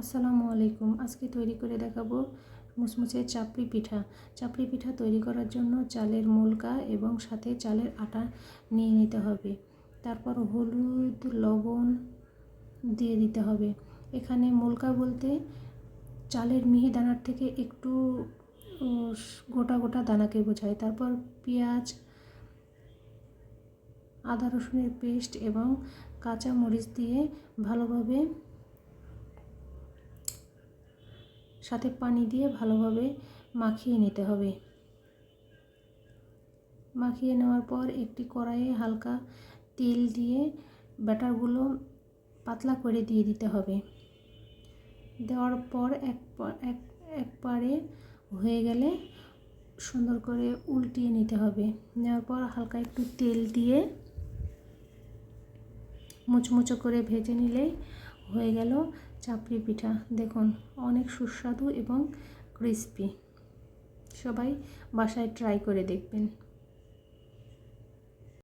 আসসালামু আলাইকুম। আজকে তৈরি করে দেখাবো মুচমুচে চাপড়ি পিঠা। চাপড়ি পিঠা তৈরি করার জন্য চালের মুলকা এবং সাথে চালের আটা নিয়ে নিতে হবে। তারপর হলুদ লবণ দিয়ে দিতে হবে। এখানে মুলকা বলতে চালের মিহি দানার থেকে একটু গোটা গোটা দানাকে বোঝায়। তারপর পেঁয়াজ, আদা রসুনের পেস্ট এবং কাঁচা মরিচ দিয়ে ভালোভাবে সাথে পানি দিয়ে ভালোভাবে মাখিয়ে নিতে হবে। মাখিয়ে নেওয়ার পর একটি কড়াইয়ে হালকা তেল দিয়ে ব্যাটারগুলো পাতলা করে দিয়ে দিতে হবে। দেওয়ার পর একবারে হয়ে গেলে সুন্দর করে উল্টিয়ে নিতে হবে। নেওয়ার পর হালকা একটু তেল দিয়ে মুচমুচো করে ভেজে নিলেই হয়ে গেল চাপড়ি পিঠা। দেখুন অনেক সুস্বাদু এবং ক্রিস্পি। সবাই বাসায় ট্রাই করে দেখবেন।